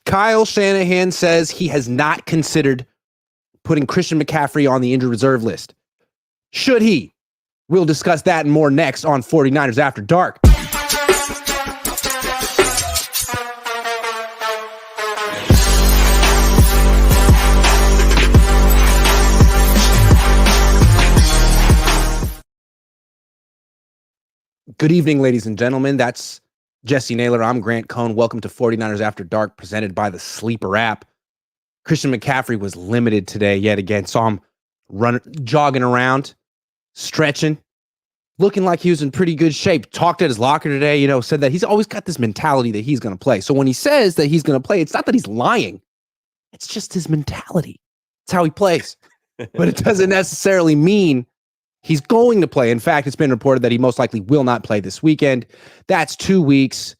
Kyle Shanahan says he has not considered putting Christian McCaffrey on the injured reserve list. Should he? We'll discuss that and more next on 49ers After Dark. Good evening, ladies and gentlemen. That's Jessie Naylor. I'm Grant Cohn. Welcome to 49ers After Dark, presented by the Sleeper app. Christian McCaffrey was limited today yet again. Saw him jogging around, stretching, looking like he was in pretty good shape. Talked at his locker today, said that he's always got this mentality that he's going to play. So when he says that he's going to play, it's not that he's lying. It's just his mentality. It's how he plays. But it doesn't necessarily mean he's going to play. In fact, it's been reported that he most likely will not play this weekend. That's 2 weeks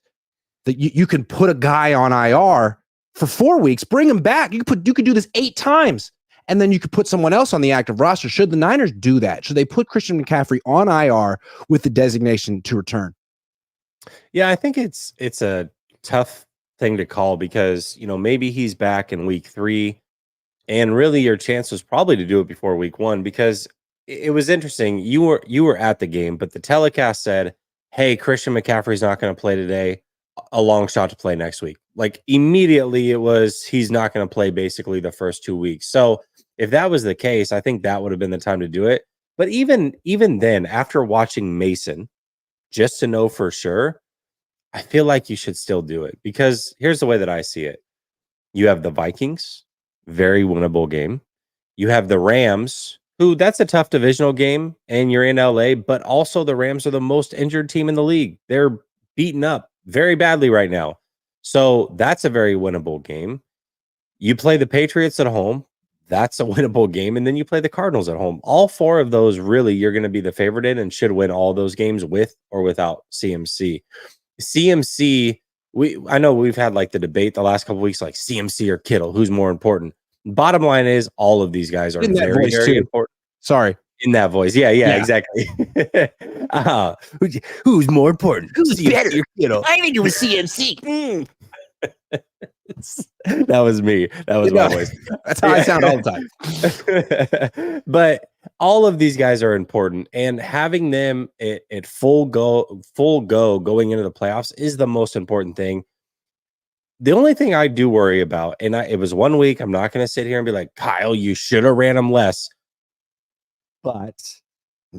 that you can put a guy on IR for 4 weeks, bring him back. You could do this 8 times, and then you could put someone else on the active roster. Should the Niners do that? Should they put Christian McCaffrey on IR with the designation to return? Yeah, I think it's a tough thing to call because, maybe he's back in week 3, and really your chance was probably to do it before week 1 because it was interesting. You were at the game, but the telecast said, hey, Christian McCaffrey's not going to play today. A long shot to play next week. Like immediately it was, he's not going to play basically the first 2 weeks. So if that was the case, I think that would have been the time to do it. But even then, after watching Mason, just to know for sure, I feel like you should still do it because here's the way that I see it. You have the Vikings, very winnable game. You have the Rams, who that's a tough divisional game, and you're in LA, but also the Rams are the most injured team in the league. They're beaten up very badly right now. So that's a very winnable game. You play the Patriots at home. That's a winnable game. And then you play the Cardinals at home. All 4 of those, really, you're going to be the favorite in and should win all those games with or without CMC. CMC, I know we've had like the debate the last couple of weeks, like CMC or Kittle, who's more important? Bottom line is all of these guys are very, very important. Sorry. In that voice. Yeah, exactly. Who's more important? Who's better? I think it was CMC. That was me. That was my voice. That's how I sound all the time. But all of these guys are important, and having them at full go going into the playoffs is the most important thing. The only thing I do worry about, and it was 1 week, I'm not going to sit here and be like, Kyle, you should have ran him less. But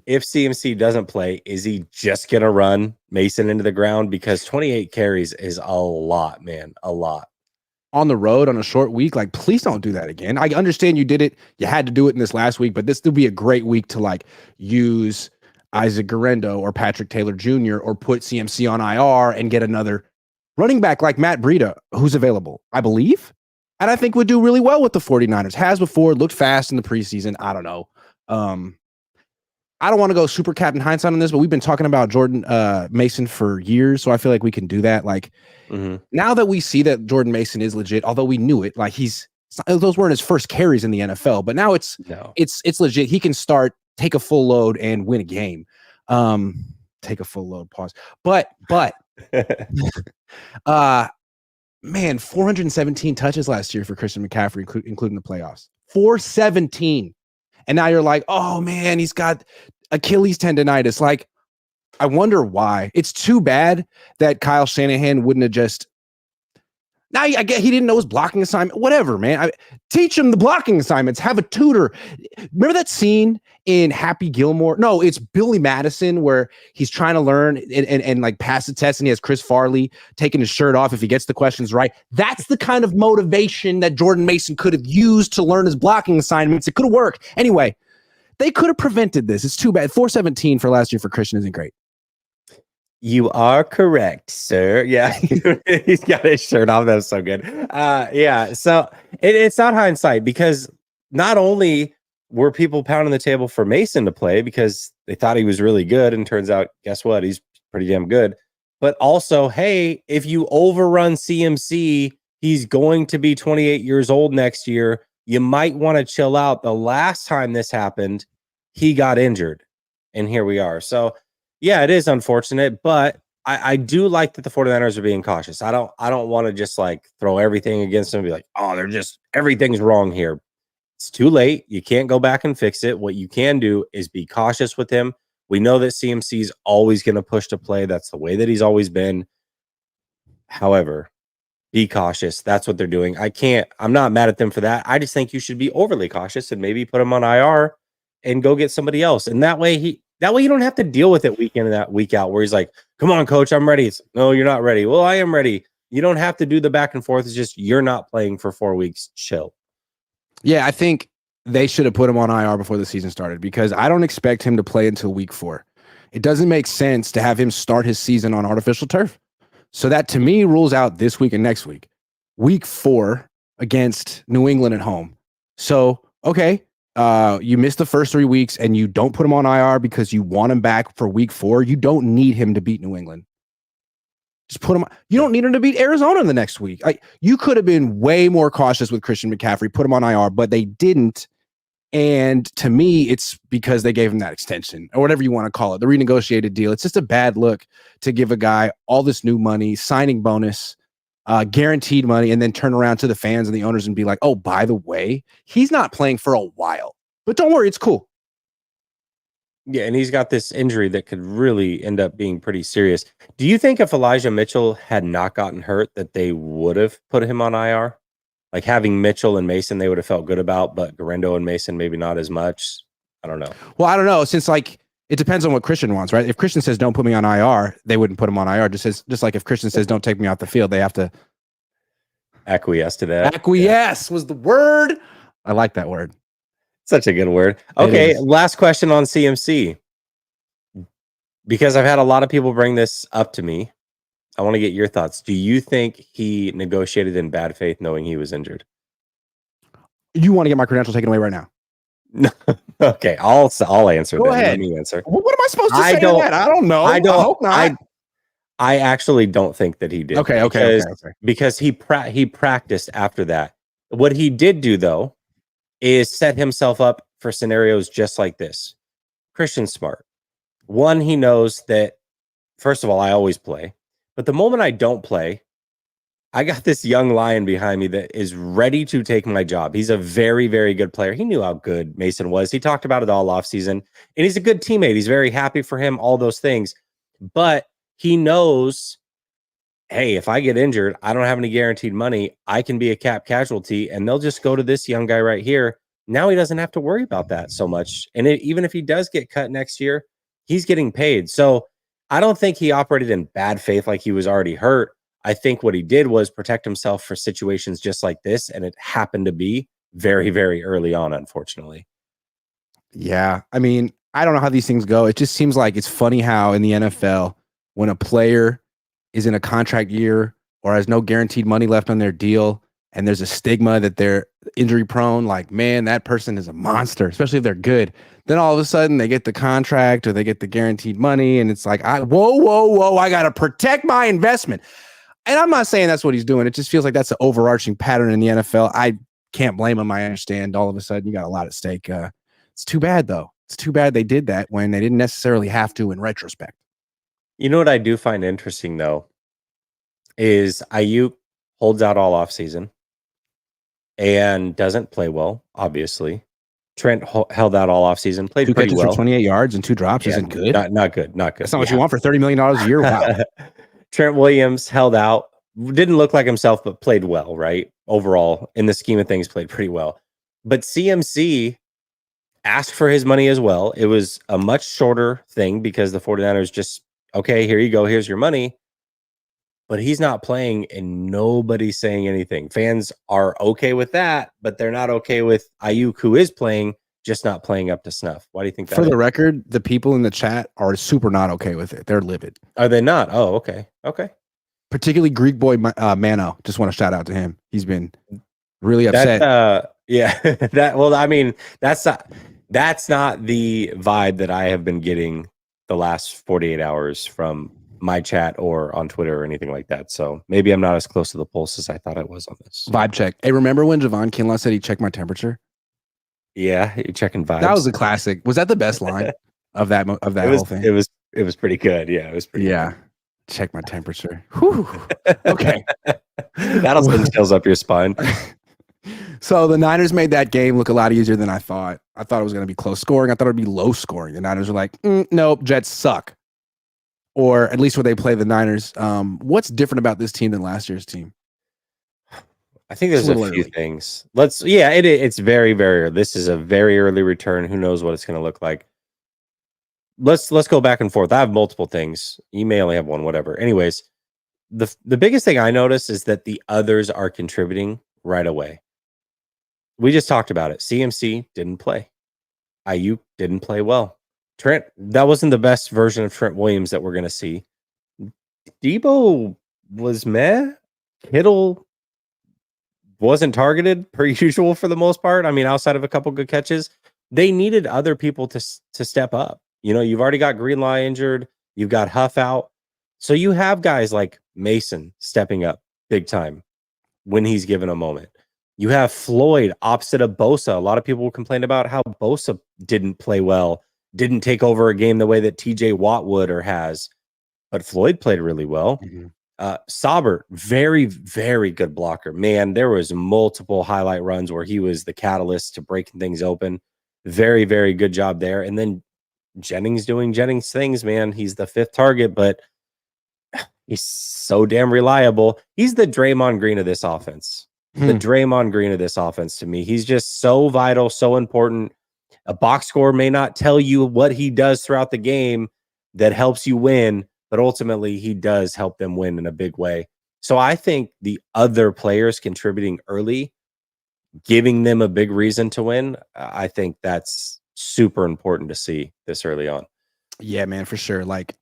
if CMC doesn't play, is he just going to run Mason into the ground? Because 28 carries is a lot, man, a lot. On the road on a short week, like, please don't do that again. I understand you did it. You had to do it in this last week, but this would be a great week to like use Isaac Guerrero or Patrick Taylor Jr. or put CMC on IR and get another running back like Matt Breida, who's available, I believe. And I think would do really well with the 49ers. Has before, looked fast in the preseason. I don't know. I don't want to go super Captain Hindsight on this, but we've been talking about Jordan Mason for years, so I feel like we can do that. Like now that we see that Jordan Mason is legit, although we knew it, like those weren't his first carries in the NFL, but now it's legit. He can start, take a full load, and win a game. Take a full load. Pause. But man, 417 touches last year for Christian McCaffrey, including the playoffs. 417. And now you're like, oh man, he's got Achilles tendonitis. Like, I wonder why. It's too bad that Kyle Shanahan wouldn't have just. Now I get he didn't know his blocking assignment. Whatever, man. Teach him the blocking assignments. Have a tutor. Remember that scene in Happy Gilmore? No, it's Billy Madison where he's trying to learn and like pass the test, and he has Chris Farley taking his shirt off if he gets the questions right. That's the kind of motivation that Jordan Mason could have used to learn his blocking assignments. It could have worked. Anyway, they could have prevented this. It's too bad. 417 for last year for Christian isn't great. You are correct, sir. Yeah, he's got his shirt off. That was so good. Yeah, so it's not hindsight because not only were people pounding the table for Mason to play because they thought he was really good, and turns out, guess what? He's pretty damn good. But also, hey, if you overrun CMC, he's going to be 28 years old next year. You might want to chill out. The last time this happened, he got injured, and here we are. So, yeah, it is unfortunate, but I do like that the 49ers are being cautious. I don't want to just like throw everything against them and be like, oh, everything's wrong here. It's too late. You can't go back and fix it. What you can do is be cautious with him. We know that CMC is always going to push to play. That's the way that he's always been. However, be cautious. That's what they're doing. I'm not mad at them for that. I just think you should be overly cautious and maybe put him on IR and go get somebody else. And that way you don't have to deal with it week in and that week out where he's like, come on, coach, I'm ready. It's, no, you're not ready. Well, I am ready. You don't have to do the back and forth. It's just, you're not playing for 4 weeks. Chill. Yeah, I think they should have put him on IR before the season started because I don't expect him to play until week 4. It doesn't make sense to have him start his season on artificial turf. So that to me rules out this week and next week. Week 4 against New England at home. So, okay, you missed the first 3 weeks and you don't put him on IR because you want him back for week 4. You don't need him to beat New England. Just put him. You don't need him to beat Arizona the next week. You could have been way more cautious with Christian McCaffrey, put him on IR, but they didn't. And to me, it's because they gave him that extension or whatever you want to call it, the renegotiated deal. It's just a bad look to give a guy all this new money, signing bonus, guaranteed money, and then turn around to the fans and the owners and be like, oh, by the way, he's not playing for a while. But don't worry, it's cool. Yeah, and he's got this injury that could really end up being pretty serious. Do you think if Elijah Mitchell had not gotten hurt that they would have put him on IR? Like having Mitchell and Mason, they would have felt good about, but Garendo and Mason, maybe not as much. I don't know. Well, I don't know. Since it depends on what Christian wants, right? If Christian says, don't put me on IR, they wouldn't put him on IR. Just like if Christian says, don't take me off the field, they have to acquiesce to that. Acquiesce was the word. I like that word. Such a good word. Okay, last question on CMC. Because I've had a lot of people bring this up to me. I want to get your thoughts. Do you think he negotiated in bad faith knowing he was injured? You want to get my credentials taken away right now? No. Okay, I'll answer. Go ahead. Let me answer. What am I supposed to say to that? I don't know. I hope not. I actually don't think that he did. Okay. Because he practiced after that. What he did do, though, is set himself up for scenarios just like this. Christian's smart. One, he knows that, first of all, I always play. But the moment I don't play, I got this young lion behind me that is ready to take my job. He's a very, very good player. He knew how good Mason was. He talked about it all offseason. And he's a good teammate. He's very happy for him, all those things. But he knows, hey, if I get injured, I don't have any guaranteed money. I can be a cap casualty, and they'll just go to this young guy right here. Now he doesn't have to worry about that so much. And even if he does get cut next year, he's getting paid. So I don't think he operated in bad faith like he was already hurt. I think what he did was protect himself for situations just like this, and it happened to be very, very early on, unfortunately. Yeah, I mean, I don't know how these things go. It just seems like it's funny how in the NFL, when a player is in a contract year or has no guaranteed money left on their deal, and there's a stigma that they're injury prone, like, man, that person is a monster, especially if they're good. Then all of a sudden they get the contract or they get the guaranteed money, and it's like, whoa, I got to protect my investment. And I'm not saying that's what he's doing. It just feels like that's an overarching pattern in the NFL. I can't blame him. I understand all of a sudden you got a lot at stake. It's too bad, though. It's too bad they did that when they didn't necessarily have to in retrospect. You know what I do find interesting, though, is Ayuk holds out all offseason and doesn't play well, obviously. Trent held out all offseason, played pretty well. For 28 yards and 2 drops isn't good. Not good. That's not what you want for $30 million a year. Wow. Trent Williams held out, didn't look like himself, but played well, right? Overall, in the scheme of things, played pretty well. But CMC asked for his money as well. It was a much shorter thing because the 49ers just, okay, here you go, here's your money. But he's not playing and nobody's saying anything. Fans are okay with that, but they're not okay with Ayuk, who is playing, just not playing up to snuff. Why do you think that? For the record, the people in the chat are super not okay with it. They're livid. Are they not? Oh, okay. Okay. Particularly Greek boy Mano. Just want to shout out to him. He's been really upset. That's not the vibe that I have been getting the last 48 hours from my chat or on Twitter or anything like that. So maybe I'm not as close to the pulse as I thought I was on this. Vibe check. Hey, remember when Javon Kinlaw said he checked my temperature? Yeah, you're checking vibes. That was a classic. Was that the best line of that whole thing? It was pretty good. Yeah, it was pretty good. check my temperature. Whew. Okay. That'll send chills up your spine. So the Niners made that game look a lot easier than I thought. I thought it was going to be close scoring. I thought it would be low scoring. The Niners were like, nope, Jets suck. Or at least when they play the Niners. What's different about this team than last year's team? I think there's a few things. It's very, very early. This is a very early return. Who knows what it's going to look like? Let's go back and forth. I have multiple things. You may only have one, whatever. Anyways, the biggest thing I noticed is that the others are contributing right away. We just talked about it. CMC didn't play. Ayuk didn't play well. Trent, that wasn't the best version of Trent Williams that we're going to see. Debo was meh. Kittle wasn't targeted per usual for the most part. I mean, outside of a couple good catches, they needed other people to step up. You know, you've already got Greenlaw injured. You've got Huff out. So you have guys like Mason stepping up big time when he's given a moment. You have Floyd opposite of Bosa. A lot of people complained about how Bosa didn't play well, didn't take over a game the way that TJ Watt would or has. But Floyd played really well. Saubert, very, very good blocker. Man, there was multiple highlight runs where he was the catalyst to breaking things open. Very, very good job there. And then Jennings doing Jennings things, man. He's the fifth target, but he's so damn reliable. He's the Draymond Green of this offense. The Draymond Green of this offense to me. He's just so vital, so important. A box score may not tell you what he does throughout the game that helps you win, but ultimately he does help them win in a big way. So I think the other players contributing early, giving them a big reason to win, I think that's super important to see this early on. Yeah, man, for sure. Like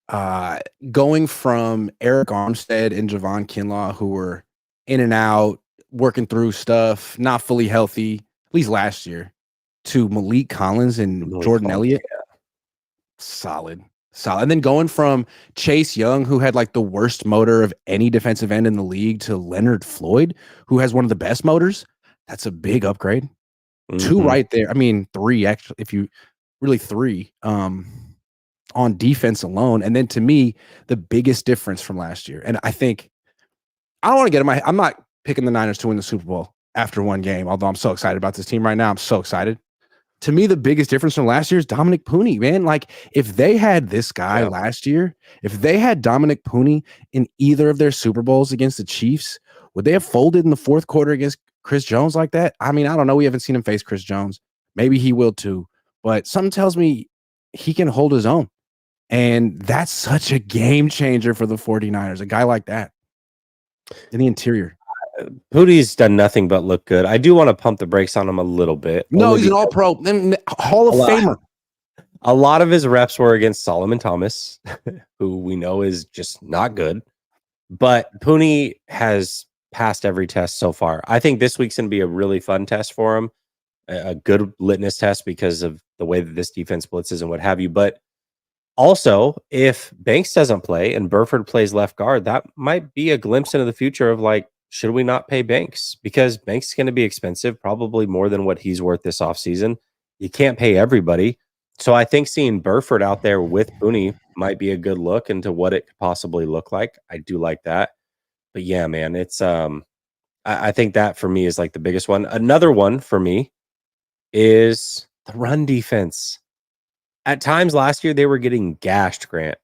going from Eric Armstead and Javon Kinlaw, who were in and out, working through stuff, not fully healthy, at least last year, to Malik Collins and Jordan Elliott. Yeah. Solid. And then going from Chase Young, who had like the worst motor of any defensive end in the league, to Leonard Floyd, who has one of the best motors. That's a big upgrade. Two right there. I mean, three, actually, if you really three on defense alone. And then to me, the biggest difference from last year. And I think I don't want to get in I'm not picking the Niners to win the Super Bowl after one game, although I'm so excited about this team right now. I'm so excited. To me, the biggest difference from last year is Dominic Pooney, man. Like, if they had this guy last year, if they had Dominic Pooney in either of their Super Bowls against the Chiefs, would they have folded in the fourth quarter against Chris Jones like that? I mean, I don't know. We haven't seen him face Chris Jones. Maybe he will too. But something tells me he can hold his own. And that's such a game changer for the 49ers, a guy like that in the interior. Pooney's done nothing but look good. I do want to pump the brakes on him a little bit. No, he's an all-pro, Hall of Famer. A lot of his reps were against Solomon Thomas, who we know is just not good. But Pooney has passed every test so far. I think this week's going to be a really fun test for him, a good litmus test because of the way that this defense blitzes and what have you. But also, if Banks doesn't play and Burford plays left guard, that might be a glimpse into the future of like, should we not pay Banks? Because Banks is going to be expensive, probably more than what he's worth this offseason. You can't pay everybody. So I think seeing Burford out there with Pooney might be a good look into what it could possibly look like. I do like that. But yeah, man, it's I think that for me is like the biggest one. Another one for me is the run defense. At times last year, they were getting gashed, Grant.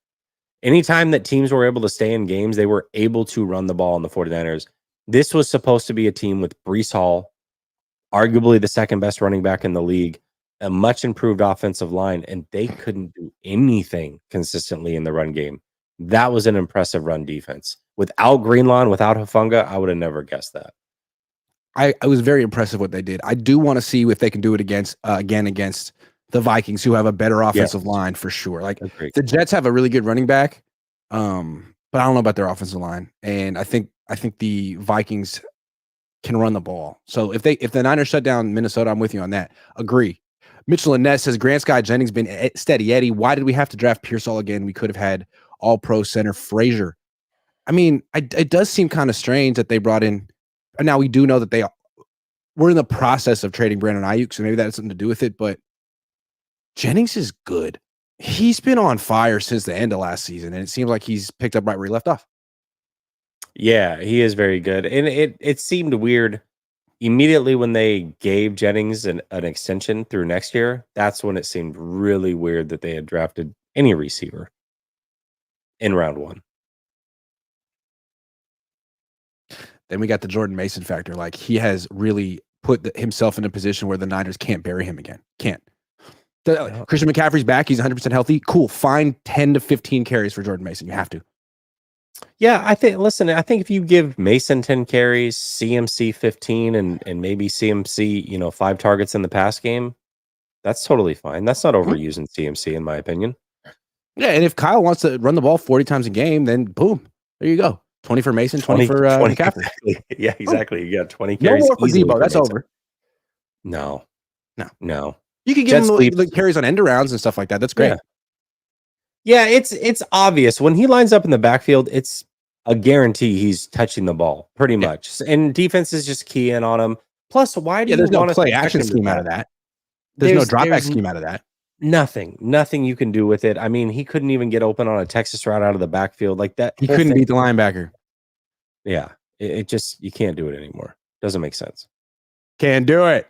Anytime that teams were able to stay in games, they were able to run the ball on the 49ers. This was supposed to be a team with Breece Hall, arguably the second best running back in the league, a much improved offensive line, and they couldn't do anything consistently in the run game. That was an impressive run defense. Without Greenlaw and without Hufanga, I would have never guessed that. I was very impressive what they did. I do want to see if they can do it against the Vikings, who have a better offensive line for sure. Like the Jets have a really good running back, but I don't know about their offensive line. And I think the Vikings can run the ball. So if the Niners shut down Minnesota, I'm with you on that. Agree. Mitchell and Ness says Grant Scott Jennings been steady Eddie. Why did we have to draft Pearsall again? We could have had all-pro center Frazier. I mean, it does seem kind of strange that they brought in. And now we do know that we're in the process of trading Brandon Ayuk, so maybe that has something to do with it. But Jennings is good. He's been on fire since the end of last season, and it seems like he's picked up right where he left off. Yeah, he is very good. And it seemed weird immediately when they gave Jennings an extension through next year. That's when it seemed really weird that they had drafted any receiver in round 1. Then we got the Jordan Mason factor. Like, he has really put himself in a position where the Niners can't bury him again. Can't. Christian McCaffrey's back. He's 100% healthy. Cool. Find 10 to 15 carries for Jordan Mason. You have to. Yeah, I think if you give Mason 10 carries, CMC 15, and maybe CMC, 5 targets in the pass game, that's totally fine. That's not overusing CMC, in my opinion. Yeah, and if Kyle wants to run the ball 40 times a game, then boom, there you go. 20 for Mason, 20 for McCaffrey. Exactly. Yeah, exactly. You got 20 carries. No more for Debo. That's over. No. You can give him like carries on end arounds and stuff like that. That's great. Yeah, it's obvious. When he lines up in the backfield, it's a guarantee he's touching the ball pretty much. And defense is just keying on him. Plus, why do you there's want no play action scheme out of that? There's no drop back scheme out of that. Nothing you can do with it. I mean, he couldn't even get open on a Texas route out of the backfield like that. He couldn't beat the linebacker. Yeah, it just, you can't do it anymore. Doesn't make sense. Can't do it.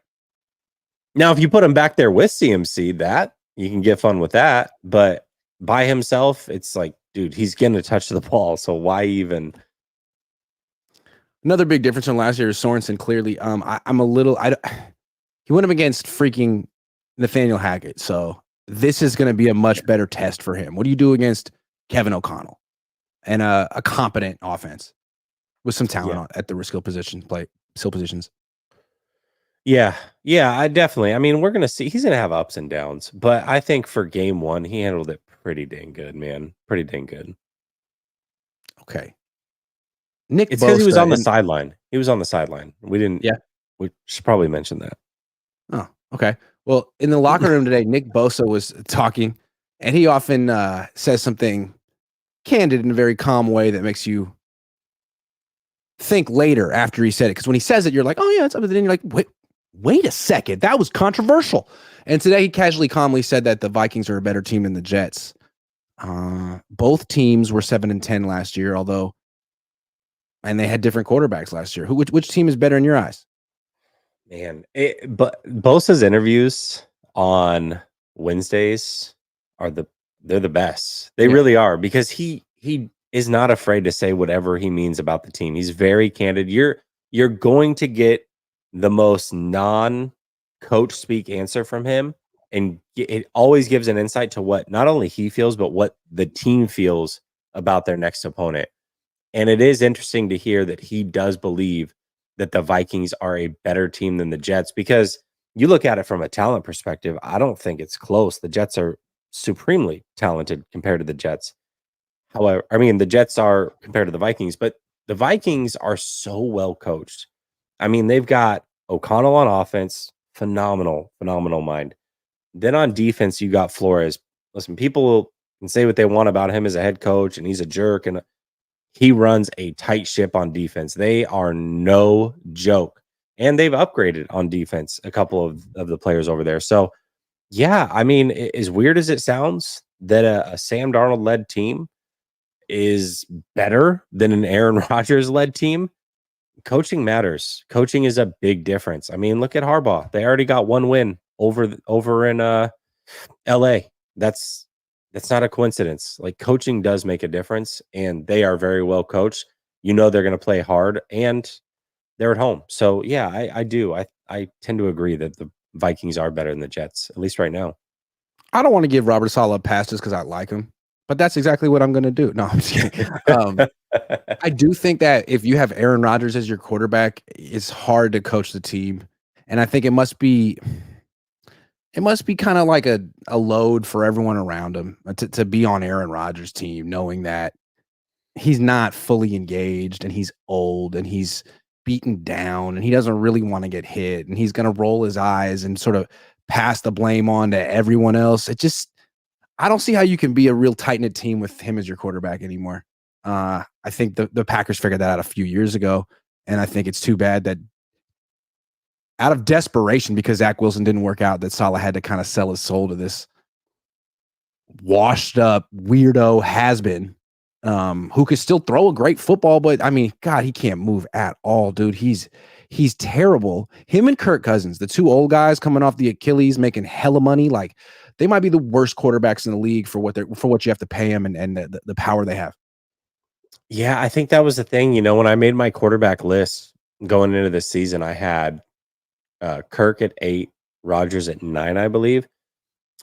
Now, if you put him back there with CMC, that you can get fun with that. But by himself, it's like, dude, he's going to touch the ball. So why even? Another big difference from last year is Sorensen. Clearly, he went up against freaking Nathaniel Hackett. So this is going to be a much better test for him. What do you do against Kevin O'Connell and a competent offense with some talent at the skill positions? Yeah, I definitely. I mean, we're going to see. He's going to have ups and downs. But I think for game 1, he handled it pretty dang good, man. Pretty dang good. Okay. It's because he was on the sideline. He was on the sideline. We didn't. Yeah. We should probably mention that. Oh, okay. Well, in the locker room today, Nick Bosa was talking, and he often says something candid in a very calm way that makes you think later after he said it. Because when he says it, you're like, oh, yeah, it's up. Then you're like, wait a second. That was controversial. And today he casually, calmly said that the Vikings are a better team than the Jets. Both teams were 7-10 last year, and they had different quarterbacks last year. Which team is better in your eyes? Man, but Bosa's interviews on Wednesdays they're the best. They really are, because he is not afraid to say whatever he means about the team. He's very candid. You're going to get the most non-coach speak answer from him, and it always gives an insight to what not only he feels, but what the team feels about their next opponent. And it is interesting to hear that he does believe that the Vikings are a better team than the Jets, because you look at it from a talent perspective, I don't think it's close. The Jets are supremely talented compared to the Jets. However, I mean, the Jets are compared to the Vikings, but the Vikings are so well coached. I mean, they've got O'Connell on offense, phenomenal mind. Then on defense, you got Flores. Listen, people can say what they want about him as a head coach, and he's a jerk, and he runs a tight ship on defense. They are no joke. And they've upgraded on defense, a couple of the players over there. So, yeah, I mean, as weird as it sounds, that a Sam Darnold-led team is better than an Aaron Rodgers-led team, coaching matters. Coaching is a big difference. I mean, look at Harbaugh. They already got one win over in LA. That's not a coincidence. Like, coaching does make a difference, and they are very well coached. You know they're going to play hard, and they're at home. So, yeah, I do. I tend to agree that the Vikings are better than the Jets, at least right now. I don't want to give Robert Saleh a pass just because I like him, but that's exactly what I'm going to do. No, I'm just kidding. I do think that if you have Aaron Rodgers as your quarterback, it's hard to coach the team. And I think it must be kind of like a load for everyone around him to be on Aaron Rodgers' team, knowing that he's not fully engaged and he's old and he's beaten down and he doesn't really want to get hit and he's going to roll his eyes and sort of pass the blame on to everyone else. I don't see how you can be a real tight-knit team with him as your quarterback anymore. I think the Packers figured that out a few years ago, and I think it's too bad that out of desperation, because Zach Wilson didn't work out, that Saleh had to kind of sell his soul to this washed up weirdo has-been who could still throw a great football, but I mean, God, he can't move at all, dude. He's terrible. Him and Kirk Cousins, the two old guys coming off the Achilles, making hella money, like they might be the worst quarterbacks in the league for what you have to pay them and the power they have. Yeah, I think that was the thing. When I made my quarterback list going into the season, I had Kirk at 8, Rodgers at 9, I believe.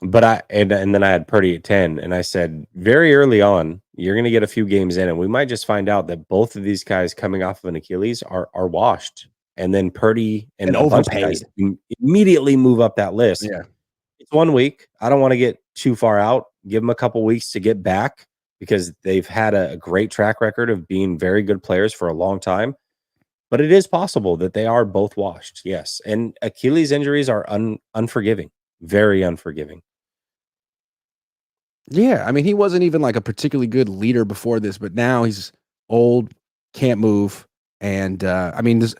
But and then I had Purdy at 10, and I said very early on, you're going to get a few games in, and we might just find out that both of these guys coming off of an Achilles are washed, and then Purdy and a bunch of guys immediately move up that list. Yeah, it's 1 week. I don't want to get too far out. Give them a couple weeks to get back because they've had a great track record of being very good players for a long time. But it is possible that they are both washed. Yes, and Achilles injuries are unforgiving. Very unforgiving. Yeah, I mean, he wasn't even like a particularly good leader before this, but now he's old, can't move, and I mean, there's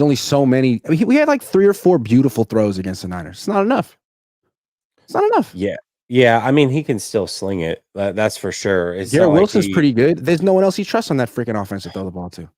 only so many. I mean, we had like 3 or 4 beautiful throws against the Niners. It's not enough. It's not enough. Yeah. I mean, he can still sling it. That's for sure. Garrett Wilson's pretty good. There's no one else he trusts on that freaking offense to throw the ball to.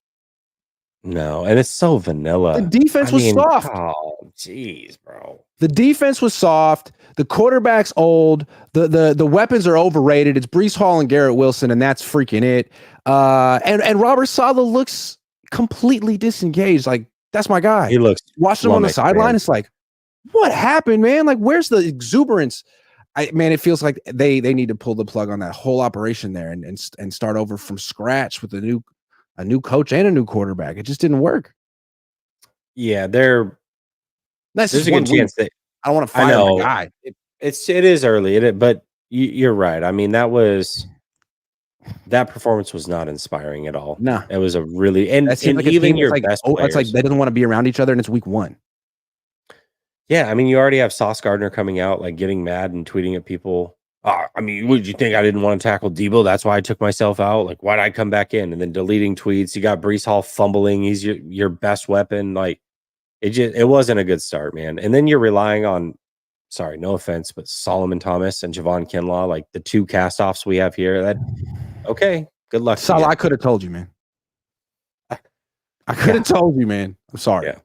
No, and it's so vanilla. The defense was soft. Oh, jeez, bro. The defense was soft. The quarterback's old. The weapons are overrated. It's Breece Hall and Garrett Wilson, and that's freaking it. And Robert Saleh looks completely disengaged. Like, that's my guy. He looks watching him on the sideline. It's like, what happened, man? Like, where's the exuberance? It feels like they need to pull the plug on that whole operation there and start over from scratch with a new coach and a new quarterback. It just didn't work. Yeah, there's a good chance that I don't want to fire the guy. It is early, but you're right. I mean, that performance was not inspiring at all. No, it was a really and like even your best players. It's like they doesn't want to be around each other, and it's week 1. Yeah, I mean, you already have Sauce Gardner coming out, like getting mad and tweeting at people. I mean, would you think I didn't want to tackle Debo? That's why I took myself out. Like, why'd I come back in? And then deleting tweets. You got Breece Hall fumbling. He's your best weapon. Like, it wasn't a good start, man. And then you're relying on, sorry, no offense, but Solomon Thomas and Javon Kinlaw, like the 2 cast-offs we have here. Okay, good luck. Salah, I could have told you, man. I could have told you, man. I'm sorry. Yeah.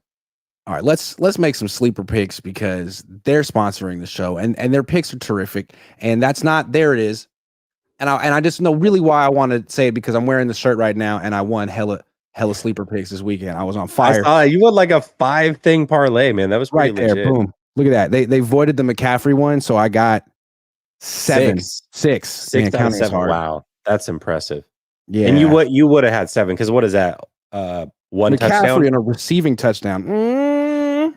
All right, let's make some sleeper picks because they're sponsoring the show and their picks are terrific. And that's not there. It is, and I just know really why I want to say it because I'm wearing the shirt right now and I won hella sleeper picks this weekend. I was on fire. You won like a 5-thing parlay, man. That was pretty right there. Legit. Boom! Look at that. They voided the McCaffrey one, so I got 7. 6 out of 7. Wow, that's impressive. Yeah, and you would have had 7 because what is that? 1 McCaffrey touchdown and a receiving touchdown.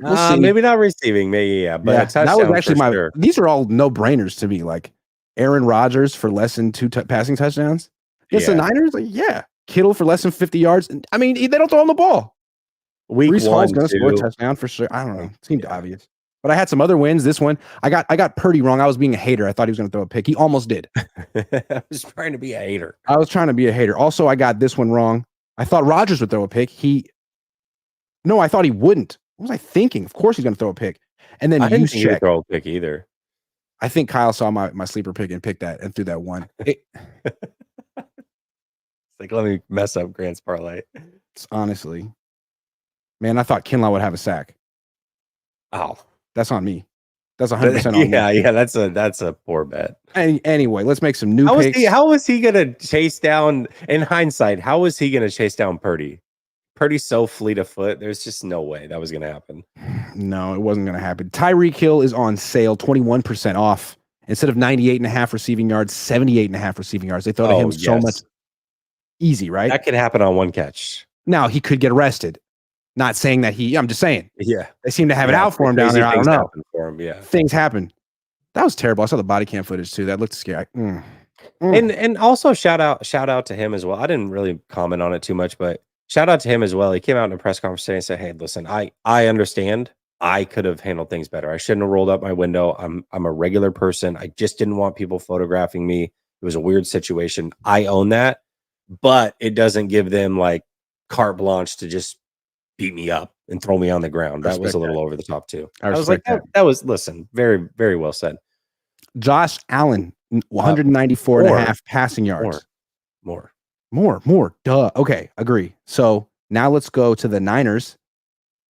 We'll see. Maybe not receiving, maybe but that was actually sure. These are all no brainers to me. Like Aaron Rodgers for less than 2 passing touchdowns. Yes, the Niners. Like, yeah, Kittle for less than 50 yards. I mean, they don't throw him the ball. Week Breece 1 Hall's going to score a touchdown for sure. I don't know. It seemed obvious. But I had some other wins. This one, I got Purdy wrong. I was being a hater. I thought he was going to throw a pick. He almost did. I was trying to be a hater. Also, I got this one wrong. I thought Rodgers would throw a pick. No, I thought he wouldn't. What was I thinking? Of course he's going to throw a pick. And then I didn't think he'd throw a pick either. I think Kyle saw my sleeper pick and picked that and threw that one. It's like, let me mess up Grant's parlay. Honestly, man, I thought Kinlaw would have a sack. Oh, that's on me. That's 100% on me. Yeah, that's a poor bet. Anyway, let's make some new picks. How was he going to chase down, in hindsight, how was he going to chase down Purdy? Purdy's so fleet of foot. There's just no way that was going to happen. No, it wasn't going to happen. Tyreek Hill is on sale, 21% off. Instead of 98.5 receiving yards, 78.5 receiving yards. They throw to him so much. Easy, right? That could happen on 1 catch. Now, he could get arrested. Not saying that I'm just saying. Yeah. They seem to have it out for him down there. I don't know. For him, yeah. Things happen. That was terrible. I saw the body cam footage too. That looked scary. And also shout out to him as well. I didn't really comment on it too much, but shout out to him as well. He came out in a press conference today and said, "Hey, listen, I understand. I could have handled things better. I shouldn't have rolled up my window. I'm a regular person. I just didn't want people photographing me. It was a weird situation. I own that, but it doesn't give them like carte blanche to just beat me up and throw me on the ground." That was a little over the top too. I was like, that was, listen, very, very well said. Josh Allen 194 and a half passing yards. More. Duh. Okay, agree. So now let's go to the Niners,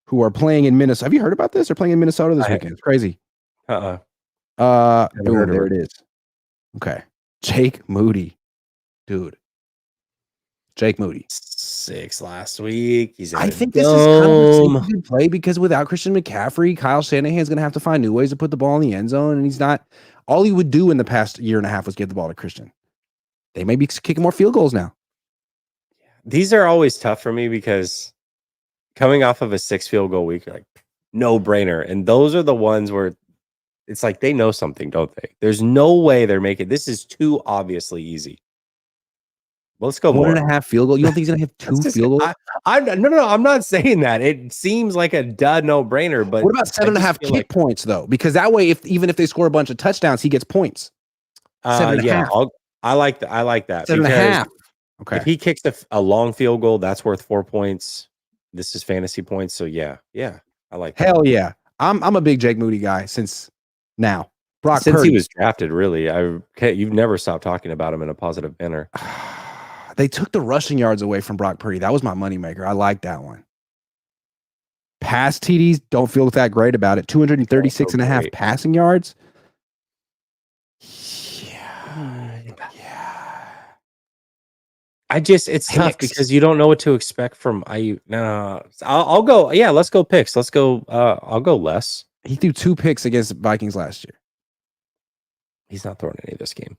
who are playing in Minnesota. Have you heard about this? They're playing in Minnesota this weekend. It's crazy. Boom, there it is. Okay. Jake Moody. Dude. Jake Moody. 6 last week. I think this is kind of a sneaky good play because without Christian McCaffrey, Kyle Shanahan's going to have to find new ways to put the ball in the end zone. And he's not, all he would do in the past year and a half was get the ball to Christian. They may be kicking more field goals now. These are always tough for me because coming off of a 6 field goal week, like no brainer. And those are the ones where it's like they know something, don't they? There's no way they're making this is too obviously easy. Well, let's go 1.5 field goal. You don't think he's gonna have 2 field goals? No. I'm not saying that. It seems like a no brainer. But what about 7.5 kick points though? Because that way, even if they score a bunch of touchdowns, he gets points. 7.5. I like that. 7.5. Okay. If he kicks a long field goal, that's worth 4 points. This is fantasy points. So yeah, I like that. Hell yeah. I'm a big Jake Moody guy since now. Since he was drafted, really. You've never stopped talking about him in a positive manner. They took the rushing yards away from Brock Purdy. That was my moneymaker. I like that one. Pass TDs, don't feel that great about it. 236 and a half passing yards. It's tough because you don't know what to expect from IU. No, I'll go. Yeah, let's go picks. Let's go. I'll go less. He threw 2 picks against the Vikings last year. He's not throwing any of this game.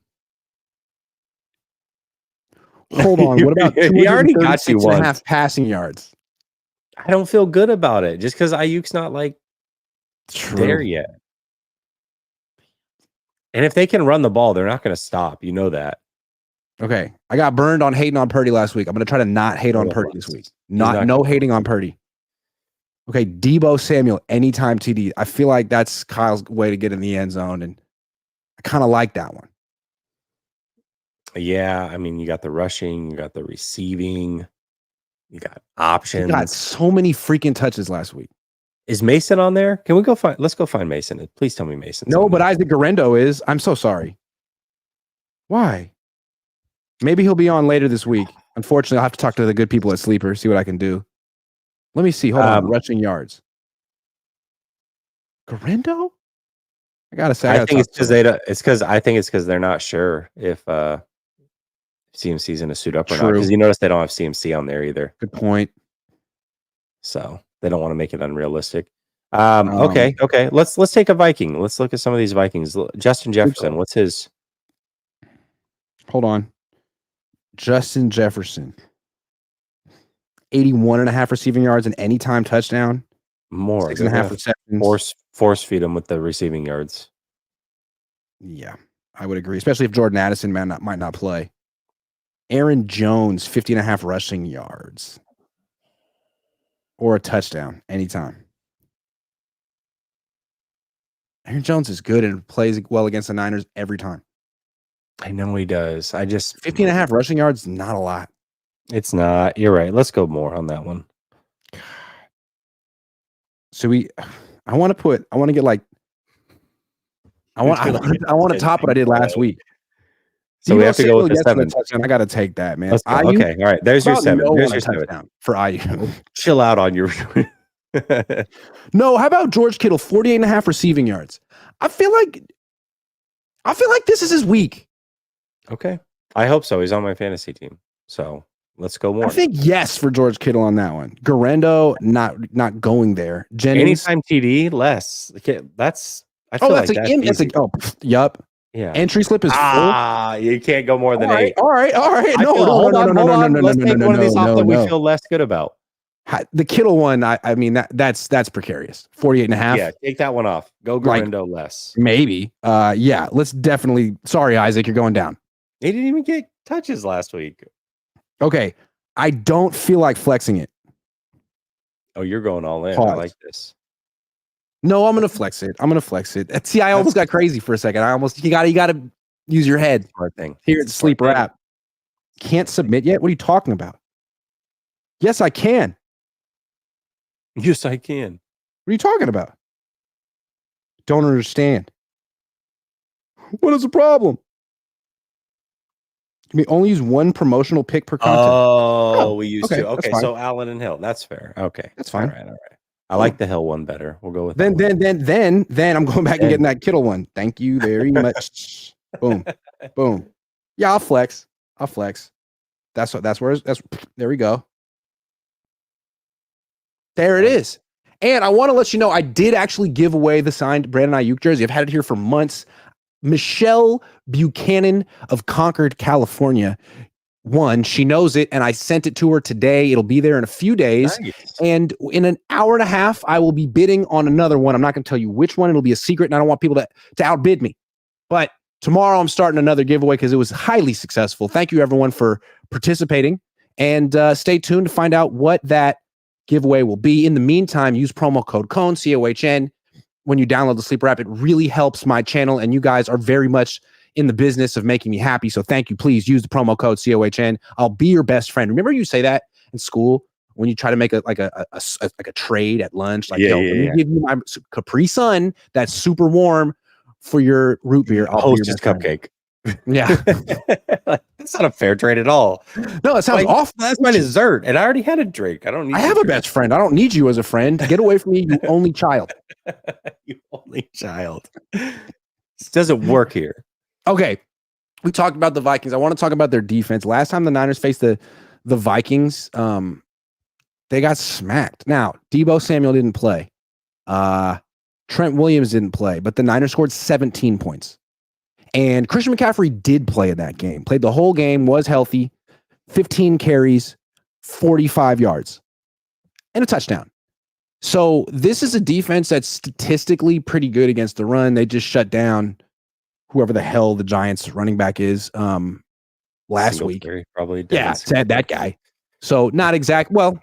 Hold on. What about he already got you and a half passing yards? I don't feel good about it just because Ayuk's not like there yet. And if they can run the ball, they're not going to stop. You know that. Okay. I got burned on hating on Purdy last week. I'm going to try to not hate on Purdy this week. No hating on Purdy. Okay. Deebo Samuel, anytime TD. I feel like that's Kyle's way to get in the end zone. And I kind of like that one. Yeah. I mean, you got the rushing, you got the receiving, you got options. He got so many freaking touches last week. Is Mason on there? Can we go find? Let's go find Mason. Please tell me Mason. No, but Isaac Guerrero is. I'm so sorry. Why? Maybe he'll be on later this week. Unfortunately, I'll have to talk to the good people at Sleeper, see what I can do. Let me see. Hold on. Rushing yards. Guerrero? I gotta say, I think it's because they don't. I think it's because they're not sure if CMC's in a suit up or not. Because you notice they don't have CMC on there either. Good point. So they don't want to make it unrealistic. Okay. Let's take a Viking. Let's look at some of these Vikings. Justin Jefferson. What's his? Hold on. Justin Jefferson. 81.5 receiving yards and anytime touchdown. More. 6.5 receptions. Force feed him with the receiving yards. Yeah, I would agree, especially if Jordan Addison might not play. Aaron Jones, 50.5 rushing yards. Or a touchdown anytime. Aaron Jones is good and plays well against the Niners every time. I know he does. 50.5 rushing yards, not a lot. It's not. You're right. Let's go more on that one. So I want to get like, I want to top what I did last week. So we have to go with the 7. I got to take that, man. Okay. All right. There's your 7. There's your 7 for IU. Chill out on your. No, how about George Kittle, 48.5 receiving yards? I feel like this is his week. Okay. I hope so. He's on my fantasy team. So let's go more. I think yes for George Kittle on that one. Guerrero, not going there. Jennings. Anytime TD, less. That's yup. Yeah. Entry slip is full. You can't go more than 8. All right. No. Let's take one of these off that we feel less good about. The Kittle one, I mean that's precarious. 48.5. Yeah, take that one off. Go Guerrero less. Maybe. Yeah, let's definitely. Sorry, Isaac, you're going down. He didn't even get touches last week. Okay, I don't feel like flexing it. Oh, you're going all in. Pause. I like this. No, I'm gonna flex it. See, I almost got crazy for a second. You gotta use your head. Smart thing. Here at the Sleeper app. Can't submit yet? What are you talking about? Yes, I can. Yes, I can. What are you talking about? Don't understand. What is the problem? We only use one promotional pick per contest. Oh, we used okay, to. that's Okay, fine. so Allen and Hill. That's fair. Okay, That's fine. All right. I like the Hill one better. We'll go with Then I'm going back and getting that Kittle one. Thank you very much. Boom, boom. Yeah, I'll flex. That's there we go. There it is. And I want to let you know, I did actually give away the signed Brandon Ayuk jersey. I've had it here for months. Michelle Buchanan of Concord, California won. She knows it, and I sent it to her today. It'll be there in a few days. Nice. And in an hour and a half, I will be bidding on another one. I'm not going to tell you which one. It'll be a secret, and I don't want people to outbid me. But tomorrow, I'm starting another giveaway because it was highly successful. Thank you, everyone, for participating. And stay tuned to find out what that giveaway will be. In the meantime, use promo code Cohn, COHN, when you download the Sleeper app. It really helps my channel, and you guys are very much in the business of making me happy. So thank you. Please use the promo code COHN. I'll be your best friend. Remember you say that in school when you try to make a trade at lunch? Like, let me give you my Capri Sun that's super warm for your root beer. I'll Hostess cupcake. Yeah. That's not a fair trade at all. No, it sounds awful. That's my dessert, and I already had a drink. I have a best friend. I don't need you as a friend. Get away from me, you only child. You only child. This doesn't work here. Okay. We talked about the Vikings. I want to talk about their defense. Last time the Niners faced the Vikings, they got smacked. Now, Deebo Samuel didn't play. Trent Williams didn't play, but the Niners scored 17 points. And Christian McCaffrey did play in that game, played the whole game, was healthy, 15 carries, 45 yards, and a touchdown. So this is a defense that's statistically pretty good against the run. They just shut down whoever the hell the Giants running back is last week. Probably. Yeah, said that guy. So not exact. Well,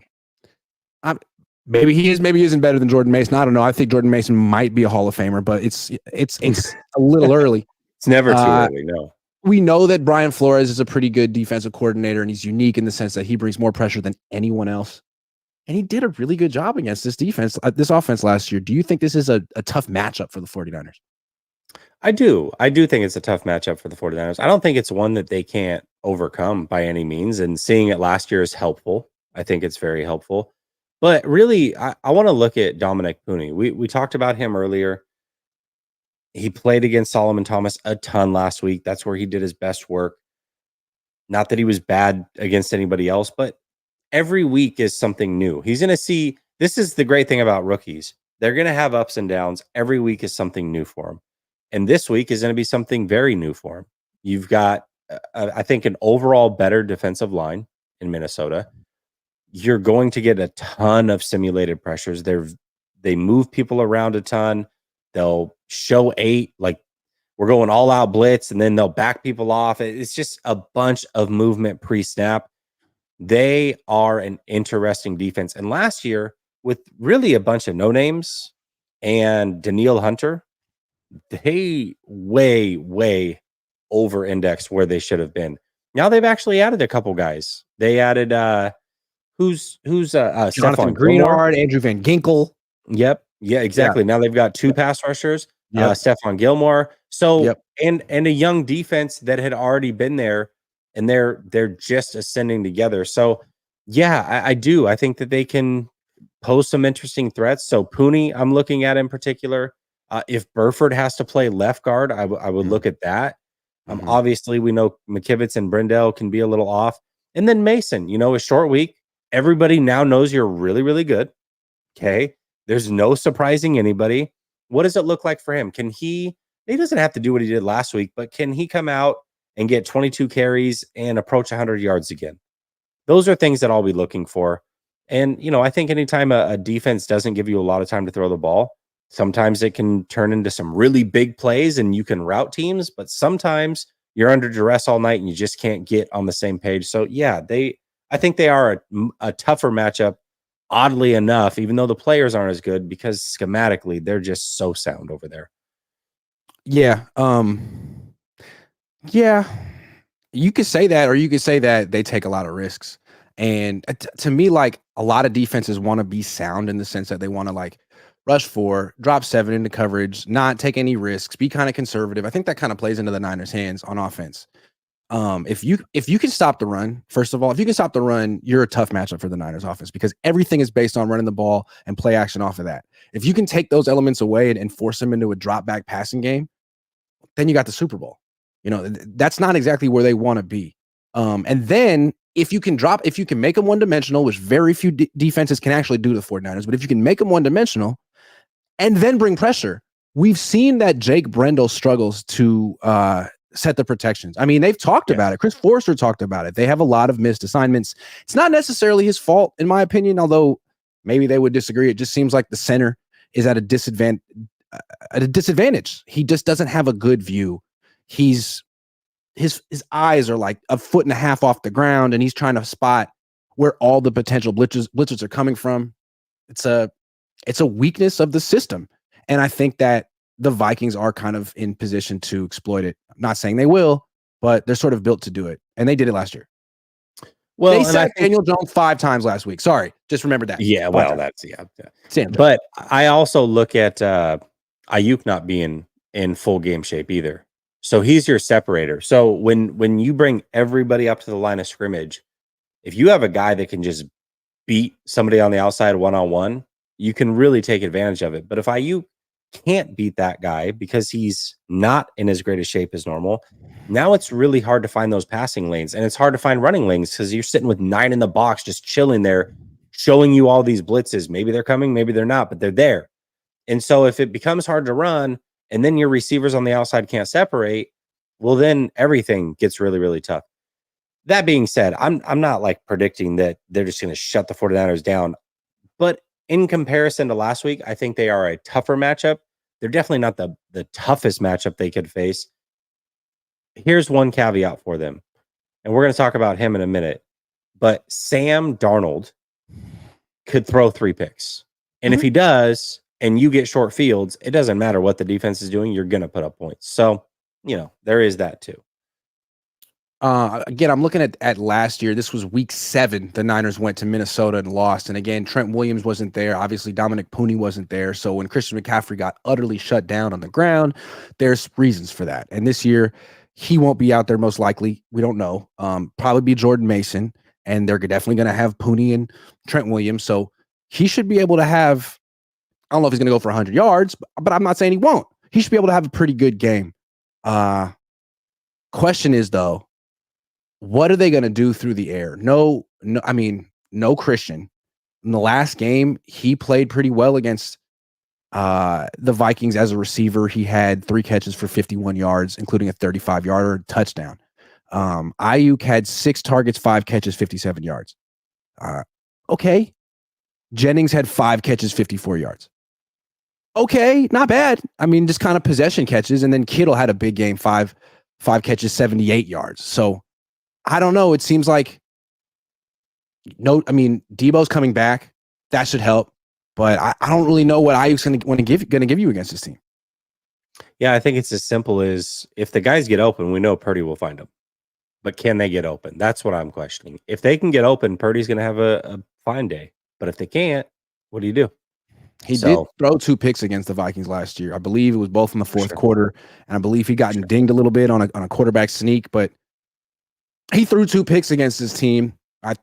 maybe he is. Maybe he isn't better than Jordan Mason. I don't know. I think Jordan Mason might be a Hall of Famer, but it's a little early. It's never too early, no. We know that Brian Flores is a pretty good defensive coordinator, and he's unique in the sense that he brings more pressure than anyone else. And he did a really good job against this defense, this offense last year. Do you think this is a tough matchup for the 49ers? I do. I do think it's a tough matchup for the 49ers. I don't think it's one that they can't overcome by any means. And seeing it last year is helpful. I think it's very helpful. But really, I want to look at Dominic Pooney. We talked about him earlier. He played against Solomon Thomas a ton last week. That's where he did his best work. Not that he was bad against anybody else, but every week is something new. He's going to see, this is the great thing about rookies. They're going to have ups and downs. Every week is something new for him. And this week is going to be something very new for him. You've got, I think, an overall better defensive line in Minnesota. You're going to get a ton of simulated pressures. They move people around a ton. They'll show 8, like we're going all out blitz, and then they'll back people off. It's just a bunch of movement pre-snap. They are an interesting defense. And last year, with really a bunch of no-names and Danielle Hunter, they way over-indexed where they should have been. Now they've actually added a couple guys. They added who's Jonathan Greenard, Andrew Van Ginkel. Yep. Yeah, exactly. Yeah. Now they've got 2 pass rushers, Stephon Gilmore. So and a young defense that had already been there, and they're just ascending together. So yeah, I do. I think that they can pose some interesting threats. So Pooney, I'm looking at in particular. If Burford has to play left guard, I would look at that. Obviously, we know McKivitz and Brindell can be a little off. And then Mason, a short week. Everybody now knows you're really, really good. Okay. There's no surprising anybody. What does it look like for him? Can he doesn't have to do what he did last week, but can he come out and get 22 carries and approach 100 yards again? Those are things that I'll be looking for. And, I think anytime a defense doesn't give you a lot of time to throw the ball, sometimes it can turn into some really big plays and you can route teams, but sometimes you're under duress all night and you just can't get on the same page. So yeah, I think they are a tougher matchup, oddly enough, even though the players aren't as good, because schematically they're just so sound over there. Yeah. Yeah. You could say that, or you could say that they take a lot of risks. And to me, like, a lot of defenses want to be sound in the sense that they want to like rush 4, drop 7 into coverage, not take any risks, be kind of conservative. I think that kind of plays into the Niners' hands on offense. If you can stop the run, first of all, if you can stop the run, you're a tough matchup for the Niners offense because everything is based on running the ball and play action off of that. If you can take those elements away and force them into a drop back passing game, then you got the Super Bowl. That's not exactly where they want to be. And then if you can make them one dimensional, which very few defenses can actually do to the 49ers, but if you can make them one dimensional and then bring pressure, we've seen that Jake Brendel struggles to set the protections. I mean, they've talked about it. Chris Forrester talked about it. They have a lot of missed assignments. It's not necessarily his fault, in my opinion, although maybe they would disagree. It just seems like the center is at a disadvantage. He just doesn't have a good view. His eyes are like a foot and a half off the ground, and he's trying to spot where all the potential blitzers are coming from. It's a weakness of the system, and I think that the Vikings are kind of in position to exploit it. I'm not saying they will, but they're sort of built to do it, and they did it last year. Well, they sacked Daniel Jones 5 times last week. Sorry, just remember that. Yeah, well, that's But I also look at Ayuk not being in full game shape either. So he's your separator. So when you bring everybody up to the line of scrimmage, if you have a guy that can just beat somebody on the outside one-on-one, you can really take advantage of it. But if Ayuk can't beat that guy because he's not in as great a shape as normal, now it's really hard to find those passing lanes, and it's hard to find running lanes because you're sitting with 9 in the box just chilling there, showing you all these blitzes. Maybe they're coming, maybe they're not, but they're there. And so if it becomes hard to run and then your receivers on the outside can't separate, well, then everything gets really, really tough. That being said, I'm not like predicting that they're just going to shut the 49ers down, but in comparison to last week, I think they are a tougher matchup. They're definitely not the toughest matchup they could face. Here's one caveat for them, and we're going to talk about him in a minute, but Sam Darnold could throw 3 picks. And if he does, and you get short fields, it doesn't matter what the defense is doing, you're going to put up points. So, there is that too. Again, I'm looking at last year. This was week 7. The Niners went to Minnesota and lost. And again, Trent Williams wasn't there. Obviously, Dominic Pooney wasn't there. So when Christian McCaffrey got utterly shut down on the ground, there's reasons for that. And this year, he won't be out there most likely. We don't know. Probably be Jordan Mason. And they're definitely going to have Pooney and Trent Williams. So he should be able to have, I don't know if he's going to go for 100 yards, but I'm not saying he won't. He should be able to have a pretty good game. Question is, though, what are they going to do through the air? No Christian. In the last game, he played pretty well against the Vikings as a receiver. He had 3 catches for 51 yards, including a 35-yarder touchdown. Ayuk had 6 targets, 5 catches, 57 yards. Okay. Jennings had 5 catches, 54 yards. Okay, not bad. I mean, just kind of possession catches. And then Kittle had a big game, 5 catches, 78 yards. So I don't know. It seems like Debo's coming back. That should help. But I don't really know what Ayuk's going to give you against this team. Yeah, I think it's as simple as if the guys get open, we know Purdy will find them. But can they get open? That's what I'm questioning. If they can get open, Purdy's going to have a fine day. But if they can't, what do you do? He did throw 2 picks against the Vikings last year. I believe it was both in the fourth quarter, and I believe he got dinged a little bit on a quarterback sneak, but he threw 2 picks against his team.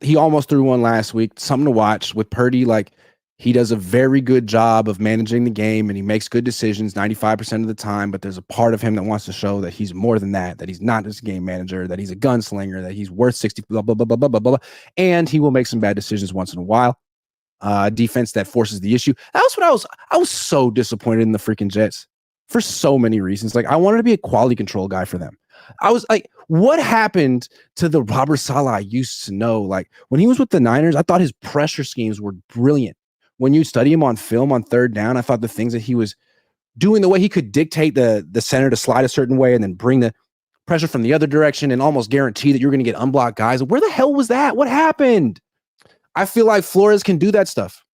He almost threw one last week. Something to watch with Purdy. Like, he does a very good job of managing the game, and he makes good decisions 95% of the time, but there's a part of him that wants to show that he's more than that he's not just a game manager, that he's a gunslinger, that he's worth 60, blah, blah, blah, blah, blah, blah, blah, and he will make some bad decisions once in a while. Defense that forces the issue. That was what I was so disappointed in the freaking Jets for so many reasons. Like, I wanted to be a quality control guy for them. I was like, what happened to the Robert Saleh I used to know? Like, when he was with the Niners, I thought his pressure schemes were brilliant. When you study him on film on third down, I thought the things that he was doing, the way he could dictate the center to slide a certain way and then bring the pressure from the other direction and almost guarantee that you're going to get unblocked guys. Where the hell was that? What happened? I feel like Flores can do that stuff.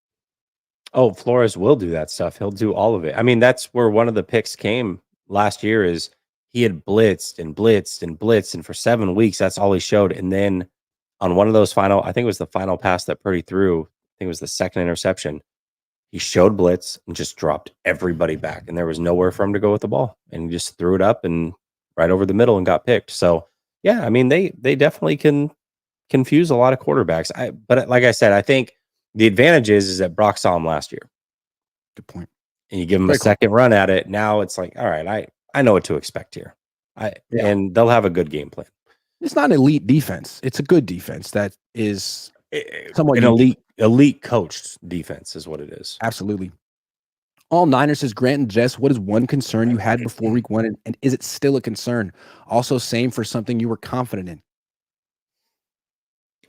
Oh, Flores will do that stuff. He'll do all of it. I mean, that's where one of the picks came last year is he had blitzed and blitzed and blitzed. And for 7 weeks, that's all he showed. And then on one of those I think it was the final pass that Purdy threw, I think it was the second interception, he showed blitz and just dropped everybody back. And there was nowhere for him to go with the ball. And he just threw it up and right over the middle and got picked. So, Yeah, I mean they definitely can confuse a lot of quarterbacks. But like I said, I think the advantage is that Brock saw him last year, Good point. and you give him Very a cool. second run at it. Now it's like, all right, I know what to expect here. Yeah. And they'll have a good game plan. It's not an elite defense. It's a good defense that is somewhat An unique. elite coached defense is what it is. Absolutely. All Niners says Grant and Jess, what is one concern you had before week one? And is it still a concern? Also, same for something you were confident in.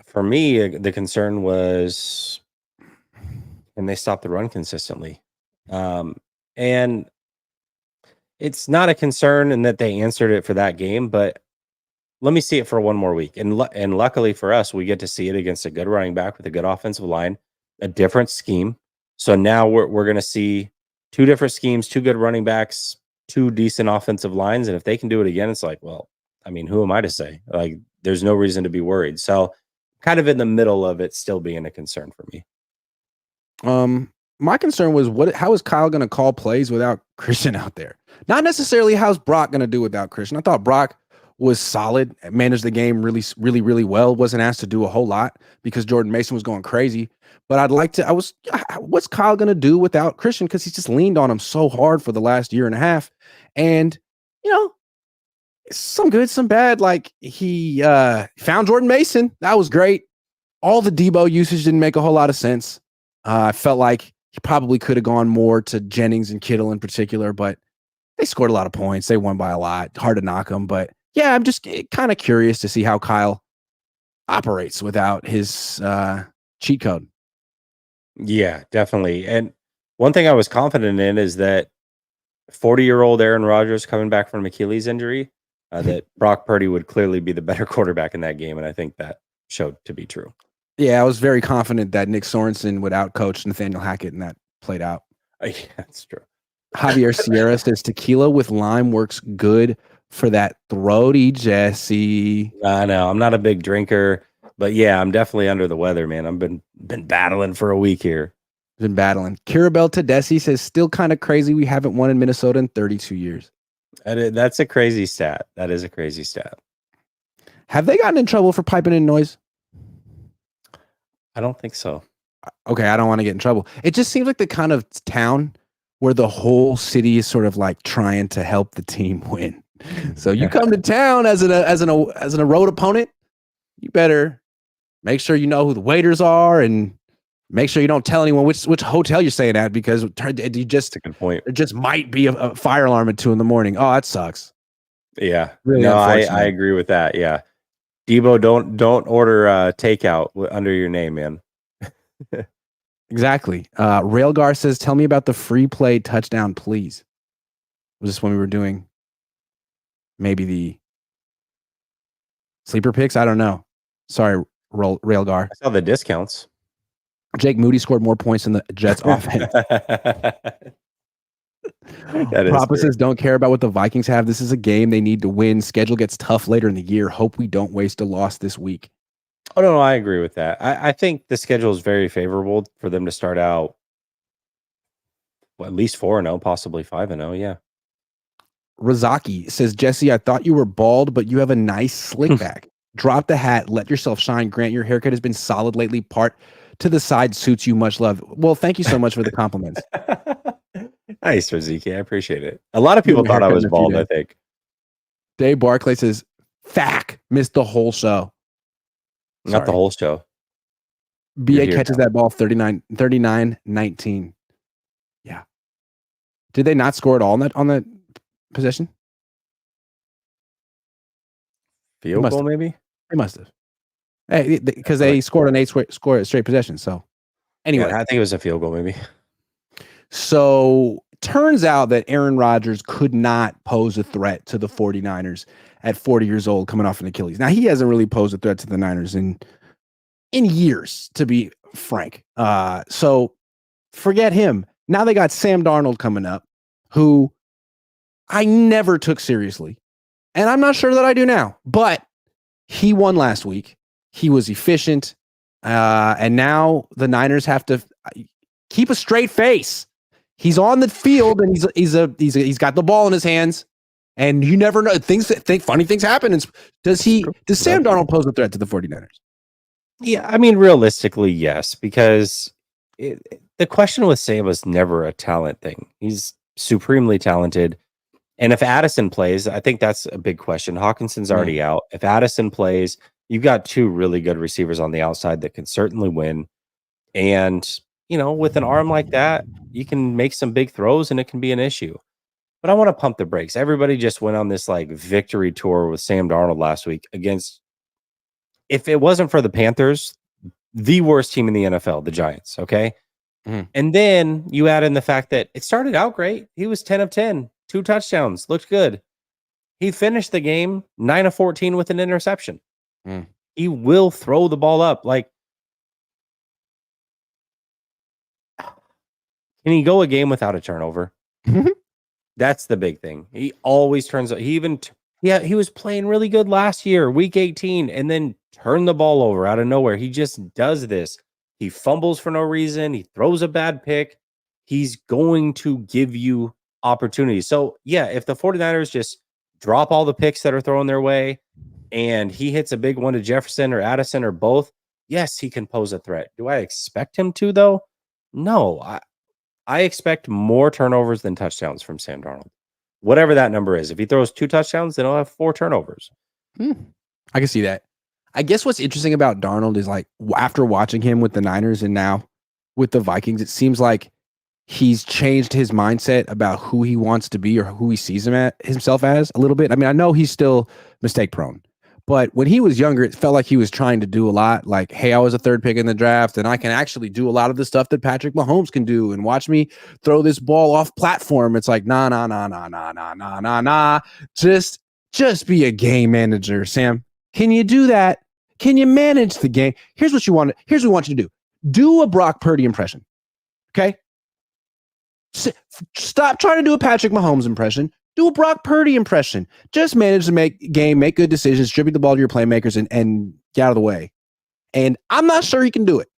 For me, the concern was, and they stopped the run consistently. And it's not a concern in that they answered it for that game, but let me see it for one more week. And luckily for us, we get to see it against a good running back with a good offensive line, a different scheme. So now we're going to see two different schemes, two good running backs, two decent offensive lines. And if they can do it again, it's like, well, I mean, who am I to say? Like, there's no reason to be worried. So kind of in the middle of it still being a concern for me. My concern was how is Kyle going to call plays without Christian out there? Not necessarily how's Brock going to do without Christian. I thought Brock was solid, managed the game really well. Wasn't asked to do a whole lot because Jordan Mason was going crazy. But what's Kyle going to do without Christian? Because he's just leaned on him so hard for the last year and a half. And, some good, some bad. Like he found Jordan Mason. That was great. All the Debo usage didn't make a whole lot of sense. I felt like he probably could have gone more to Jennings and Kittle in particular, but they scored a lot of points. They won by a lot. Hard to knock them. But yeah, I'm just kind of curious to see how Kyle operates without his cheat code. Yeah, definitely. And one thing I was confident in is that 40-year-old Aaron Rodgers coming back from Achilles injury, that Brock Purdy would clearly be the better quarterback in that game. And I think that showed to be true. Yeah, I was very confident that Nick Sorensen would outcoach Nathaniel Hackett, and that played out. Yeah, that's true. Javier Sierra says tequila with lime works good for that throaty Jesse. I know I'm not a big drinker, but yeah, I'm definitely under the weather, man. I've been battling for a week here. Been battling. Kirabel Tedeschi says still kind of crazy. We haven't won in Minnesota in 32 years. That's a crazy stat. That is a crazy stat. Have they gotten in trouble for piping in noise? I don't think so. Okay, I don't want to get in trouble. It just seems like the kind of town where the whole city is sort of like trying to help the team win. So you come to town as an road opponent, you better make sure you know who the waiters are and make sure you don't tell anyone which hotel you're staying at, because you just, That's a good point. There just might be a fire alarm at 2 a.m. Oh, that sucks. Yeah, Really no, I unfortunate. agree with that. Yeah, Debo, don't order takeout under your name, man. Exactly. Railgar says, tell me about the free play touchdown, please. Was this when we were doing maybe the sleeper picks? I don't know. Sorry, Railgar. I saw the discounts. Jake Moody scored more points than the Jets offense. Papa says, don't care about what the Vikings have. This is a game they need to win. Schedule gets tough later in the year. Hope we don't waste a loss this week. Oh, no, I agree with that. I think the schedule is very favorable for them to start out at least 4-0, possibly 5-0. Yeah. Razaki says, Jesse, I thought you were bald, but you have a nice slick back. Drop the hat. Let yourself shine. Grant, your haircut has been solid lately. Part to the side suits you. Much love. Well, thank you so much for the compliments. Nice, Raziki. I appreciate it. A lot of people thought I was bald, I think. Dave Barclay says, Fack, missed the whole show. Not the whole show. BA catches that ball 39-19. Yeah. Did they not score at all on that possession? Field goal, maybe? They must have. Hey, because they scored on 8 straight possessions. So anyway. Yeah, I think it was a field goal, maybe. So turns out that Aaron Rodgers could not pose a threat to the 49ers at 40 years old coming off an Achilles. Now, he hasn't really posed a threat to the Niners in years, to be frank. So forget him. Now they got Sam Darnold coming up, who I never took seriously. And I'm not sure that I do now. But he won last week. He was efficient. And now the Niners have to keep a straight face. He's on the field and he's got the ball in his hands. And you never know. Funny things happen. And does Sam Darnold pose a threat to the 49ers? Yeah, I mean, realistically, yes, because the question with Sam was never a talent thing. He's supremely talented. And if Addison plays, I think that's a big question. Hawkinson's already out. If Addison plays, you've got two really good receivers on the outside that can certainly win. And, with an arm like that, you can make some big throws and it can be an issue. But I want to pump the brakes. Everybody just went on this victory tour with Sam Darnold last week against, if it wasn't for the Panthers, the worst team in the NFL, the Giants. Okay. And then you add in the fact that it started out great. He was 10 of 10, 2 touchdowns, looked good. He finished the game 9 of 14 with an interception. He will throw the ball up. Can he go a game without a turnover? That's the big thing. He always turns up. He was playing really good last year, week 18, and then turned the ball over out of nowhere. He just does this. He fumbles for no reason. He throws a bad pick. He's going to give you opportunities. So, yeah, if the 49ers just drop all the picks that are thrown their way and he hits a big one to Jefferson or Addison or both, yes, he can pose a threat. Do I expect him to, though? No. I expect more turnovers than touchdowns from Sam Darnold. Whatever that number is. If he throws 2 touchdowns, then he'll have 4 turnovers. I can see that. I guess what's interesting about Darnold is after watching him with the Niners and now with the Vikings, it seems like he's changed his mindset about who he wants to be or who he sees himself as a little bit. I mean, I know he's still mistake prone, but when he was younger, it felt like he was trying to do a lot. Like, hey, I was a 3rd pick in the draft and I can actually do a lot of the stuff that Patrick Mahomes can do and watch me throw this ball off platform. It's like, nah. Just be a game manager, Sam. Can you do that? Can you manage the game? Here's what we want you to do. Do a Brock Purdy impression. Okay? Stop trying to do a Patrick Mahomes impression. Do a Brock Purdy impression. Just manage the game, make good decisions, distribute the ball to your playmakers, and get out of the way. And I'm not sure he can do it,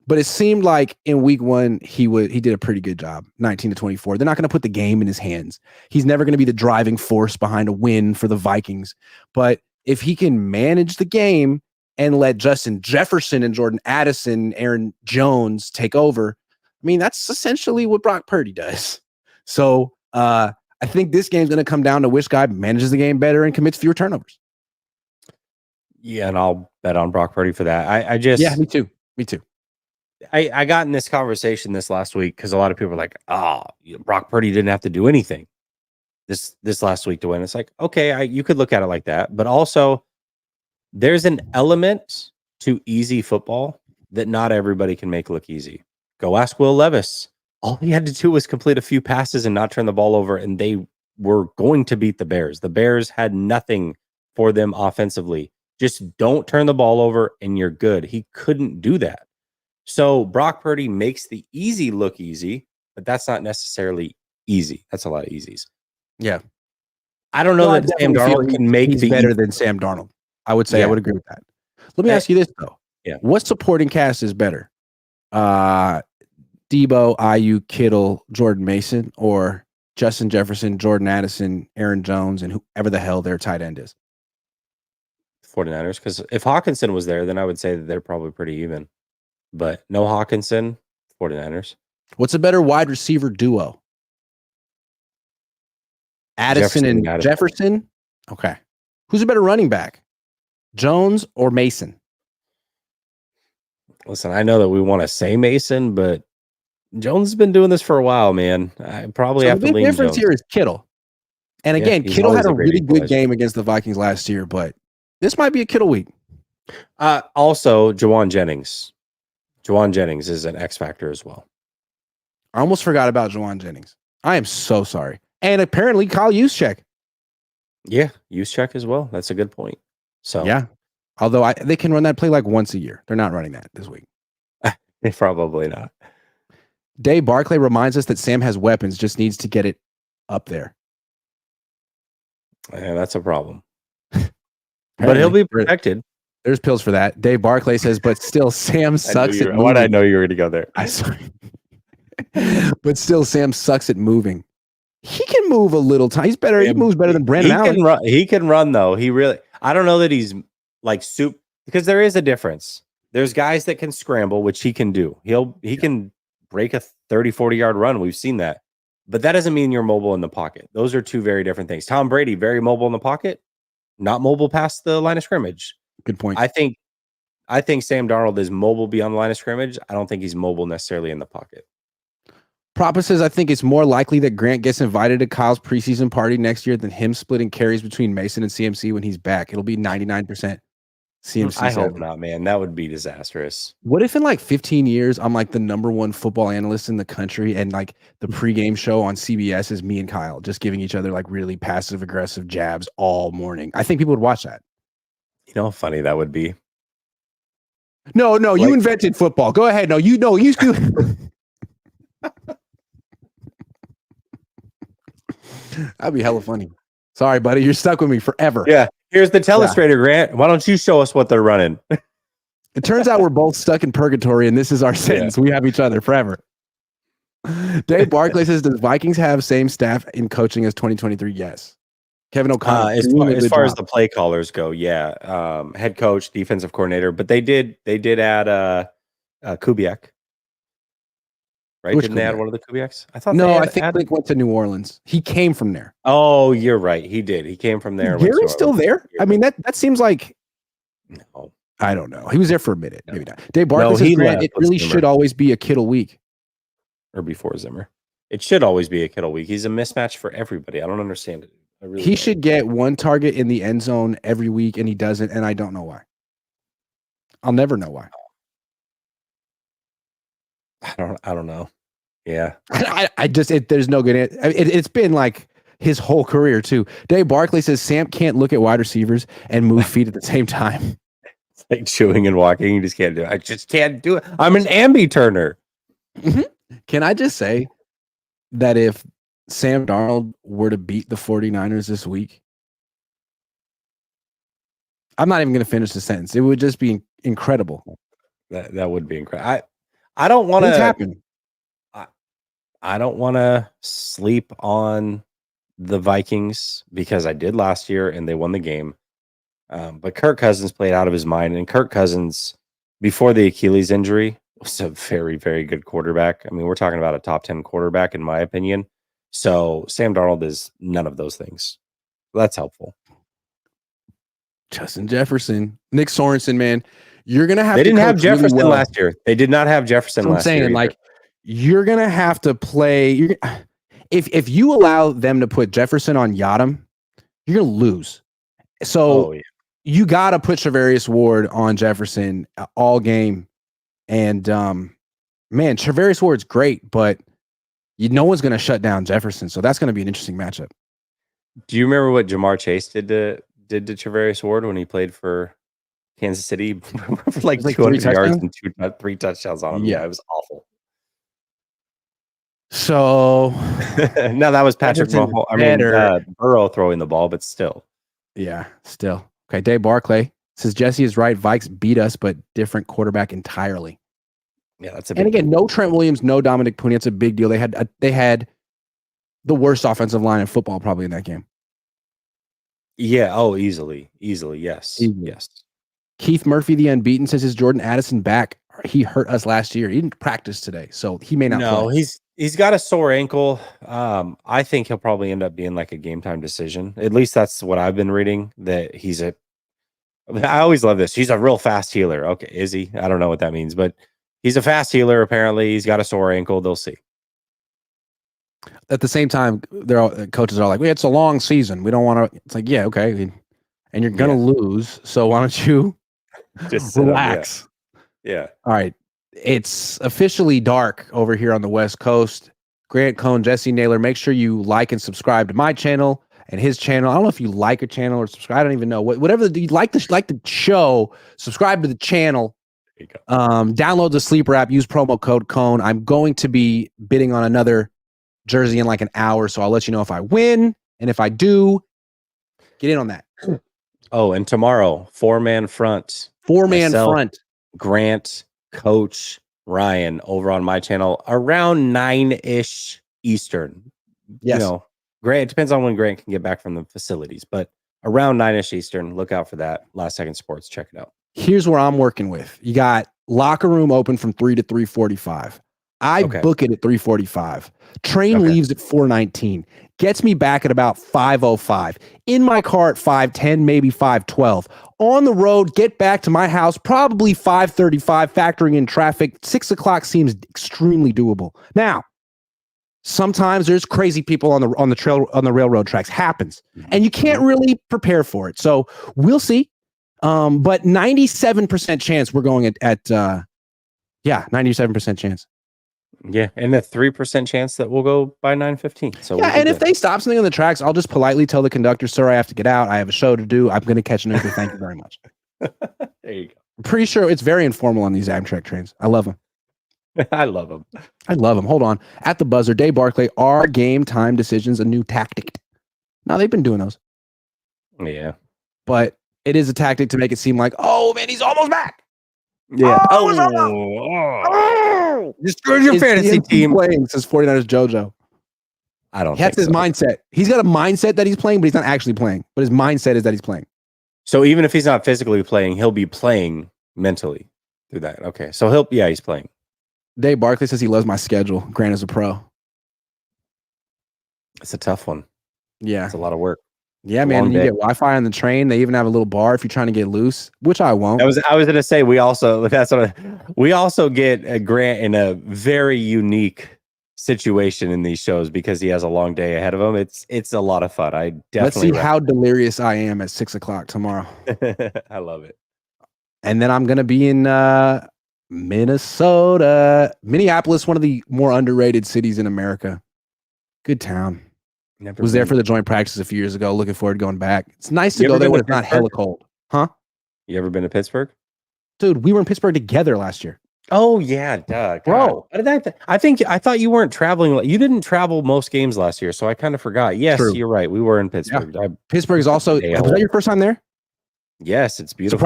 but it seemed like in week 1 he did a pretty good job. 19-24. They're not going to put the game in his hands. He's never going to be the driving force behind a win for the Vikings. But if he can manage the game and let Justin Jefferson and Jordan Addison, Aaron Jones take over, I mean, that's essentially what Brock Purdy does. So I think this game's going to come down to which guy manages the game better and commits fewer turnovers. Yeah, and I'll bet on Brock Purdy for that. Yeah, me too. I got in this conversation this last week because a lot of people are like, Brock Purdy didn't have to do anything this last week to win. It's like, okay, you could look at it like that, but also there's an element to easy football that not everybody can make look easy. Go ask Will Levis. All he had to do was complete a few passes and not turn the ball over, and they were going to beat the Bears. The Bears had nothing for them offensively. Just don't turn the ball over and you're good. He couldn't do that. So Brock Purdy makes the easy look easy, but that's not necessarily easy. That's a lot of easies. Yeah. I don't know that Sam Darnold can make he's better than Sam Darnold. I would say I would agree with that. Let me ask you this, though. Yeah. What supporting cast is better? Debo, Ayuk, Kittle, Jordan Mason, or Justin Jefferson, Jordan Addison, Aaron Jones, and whoever the hell their tight end is? 49ers, because if Hawkinson was there, then I would say that they're probably pretty even. But no Hawkinson, 49ers. What's a better wide receiver duo? Addison and Jefferson? Okay. Who's a better running back? Jones or Mason? Listen, I know that we want to say Mason, but Jones has been doing this for a while, man. I probably have to lean Jones. The difference here is Kittle. And again, Kittle had a really good game against the Vikings last year, but this might be a Kittle week. Also, Juwan Jennings. Juwan Jennings is an X factor as well. I almost forgot about Juwan Jennings. I am so sorry. And apparently Kyle Juszczyk. Yeah, Juszczyk as well. That's a good point. So yeah, although they can run that play like once a year. They're not running that this week. Probably not. Dave Barclay reminds us that Sam has weapons, just needs to get it up there. Yeah, that's a problem. But he'll be protected. There's pills for that. Dave Barclay says, but still Sam sucks at moving. Why did I know you were going to go there? I'm sorry. But still Sam sucks at moving. He can move a little time. He's better. He moves better than Brandon Allen. Can run. He can run though. He really. I don't know that he's like soup because there is a difference. There's guys that can scramble, which he can do. He can break a 30, 40-yard run. We've seen that. But that doesn't mean you're mobile in the pocket. Those are two very different things. Tom Brady, very mobile in the pocket, not mobile past the line of scrimmage. Good point. I think Sam Darnold is mobile beyond the line of scrimmage. I don't think he's mobile necessarily in the pocket. Propa says, I think it's more likely that Grant gets invited to Kyle's preseason party next year than him splitting carries between Mason and CMC when he's back. It'll be 99% CMC. I hope not, man. That would be disastrous. What if in like 15 years, I'm like the #1 football analyst in the country and like the pregame show on CBS is me and Kyle just giving each other like really passive aggressive jabs all morning? I think people would watch that. You know how funny that would be? No, you invented football. Go ahead. No, you do. That'd be hella funny. Sorry, buddy. You're stuck with me forever. Yeah. Here's the telestrator, Grant. Why don't you show us what they're running? It turns out we're both stuck in purgatory, and this is our sentence. We have each other forever. Dave Barclay says, does Vikings have same staff in coaching as 2023? Yes. Kevin O'Connor. As far as the play callers go, yeah. Head coach, defensive coordinator, but they did add Kubiak. Right? Didn't they add one of the Kubiaks? I thought I think Blake went to New Orleans. He came from there. Oh, you're right. He did. He came from there. Gary's still there? I mean, that seems like no. I don't know. He was there for a minute. Maybe not. Dave Barkley says, Grant, it really should always be a Kittle week. Or before Zimmer. It should always be a Kittle week. He's a mismatch for everybody. I don't understand it. He should get one target in the end zone every week, and he doesn't, and I don't know why. I'll never know why. I don't know. Yeah. There's no good answer. It's been like his whole career too. Dave Barkley says Sam can't look at wide receivers and move feet at the same time. It's like chewing and walking. You just can't do it. I just can't do it. I'm an ambi-turner. Mm-hmm. Can I just say that if Sam Darnold were to beat the 49ers this week, I'm not even going to finish the sentence. It would just be incredible. That would be incredible. I don't want to happen. I don't want to sleep on the Vikings because I did last year and they won the game. But Kirk Cousins played out of his mind, and Kirk Cousins, before the Achilles injury, was a very, very good quarterback. I mean, we're talking about a top 10 quarterback, in my opinion. So Sam Darnold is none of those things. That's helpful. Justin Jefferson, Nick Sorensen, man, you're gonna have. They didn't have Jefferson last year. They did not have Jefferson last year. I'm saying, like, you're gonna have to play. If you allow them to put Jefferson on Yadam, you're gonna lose. So you got to put Charvarius Ward on Jefferson all game. And man, Charvarius Ward's great, but no one's gonna shut down Jefferson. So that's gonna be an interesting matchup. Do you remember what Jamar Chase did to Charvarius Ward when he played for Kansas City for like 200 yards and 3 touchdowns on him? Yeah, it was awful. So no, that was Patrick Mahomes. I mean, Burrow throwing the ball, but still. Yeah, still. Okay, Dave Barclay says Jesse is right. Vikes beat us, but different quarterback entirely. Yeah, that's a big deal. No Trent Williams, no Dominic Puni. It's a big deal. They had the worst offensive line in football probably in that game. Yeah. Oh, easily. Yes. Yes. Keith Murphy, the unbeaten, says, is Jordan Addison back? He hurt us last year. He didn't practice today, so he may not play. He's got a sore ankle. I think he'll probably end up being like a game time decision. At least that's what I've been reading. That I always love this. He's a real fast healer. Okay, is he? I don't know what that means, but he's a fast healer. Apparently, he's got a sore ankle. They'll see. At the same time, coaches are like, well, it's a long season. We don't want to. It's like, yeah, okay, and you're gonna lose. So why don't you just relax? Yeah. All right. It's officially dark over here on the West Coast. Grant, Cohn, Jessie Naylor, make sure you like and subscribe to my channel and his channel. I don't know if you like a channel or subscribe. I don't even know. Whatever you like the show, subscribe to the channel. There you go. Download the Sleeper app. Use promo code Cohn. I'm going to be bidding on another jersey in like an hour, so I'll let you know if I win. And if I do, get in on that. Oh, and tomorrow, 4-man front. 4-man front. Grant, Coach, Ryan over on my channel around 9-ish Eastern. Yes. Grant, it depends on when Grant can get back from the facilities, but around 9ish Eastern, look out for that. Last Second Sports, check it out. Here's where I'm working with. You got locker room open from 3 to 3:45. I book it at 3:45. Train leaves at 4:19. Gets me back at about 5:05. In my car at 5:10, maybe 5:12. On the road, get back to my house probably 5:35, factoring in traffic. 6 o'clock seems extremely doable. Now, sometimes there's crazy people on the railroad tracks. Happens, and you can't really prepare for it. So we'll see. But 97% chance we're going at 97% chance. Yeah, and a 3% chance that we'll go by 9:15. So yeah, and if they stop something on the tracks, I'll just politely tell the conductor, "Sir, I have to get out. I have a show to do. I'm going to catch an Uber. Thank you very much." There you go. I'm pretty sure it's very informal on these Amtrak trains. I love them. I love them. I love them. Hold on. At the buzzer, Dave Barclay, are game time decisions a new tactic? No, they've been doing those. Yeah. But it is a tactic to make it seem like, oh, man, he's almost back. Yeah. Destroyed your fantasy team. Playing, says 49ers JoJo. I don't That's think his so. mindset. He's got a mindset that he's playing, but he's not actually playing. But his mindset is that he's playing. So even if he's not physically playing, he'll be playing mentally through that. Okay. So he's playing. Dave Barclay says he loves my schedule. Grant is a pro. It's a tough one. Yeah. It's a lot of work. Yeah, man. You get Wi-Fi on the train. They even have a little bar if you're trying to get loose, which I won't. I was going to say we also get a Grant in a very unique situation in these shows because he has a long day ahead of him. It's a lot of fun. I definitely Let's see how delirious I am at 6 o'clock tomorrow. I love it. And then I'm gonna be in Minnesota, Minneapolis, one of the more underrated cities in America. Good town. Was there for the joint practice a few years ago. Looking forward to going back. It's nice to go there when it's not hella cold. Huh? You ever been to Pittsburgh? Dude, we were in Pittsburgh together last year. Oh yeah, duh. Bro. I thought you weren't traveling. You didn't travel most games last year, so I kind of forgot. Yes, True. You're right. We were in Pittsburgh. Yeah. Pittsburgh is also, was that your first time there? Yes, it's beautiful.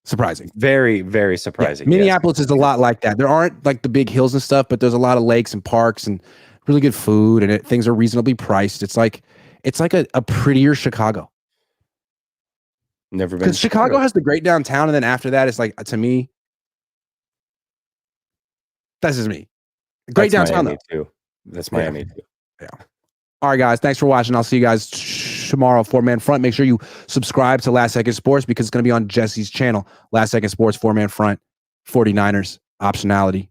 Surprising. Very, very surprising. Yeah. Minneapolis is a lot like that. There aren't like the big hills and stuff, but there's a lot of lakes and parks and really good food, and things are reasonably priced. It's like a prettier Chicago. Never been. Because Chicago has the great downtown, and then after that, it's like, to me, that's just me. Great downtown Miami too. That's Miami too. Yeah. All right, guys. Thanks for watching. I'll see you guys tomorrow. 4-Man Front. Make sure you subscribe to Last Second Sports because it's going to be on Jesse's channel. Last Second Sports, 4-Man Front, 49ers optionality.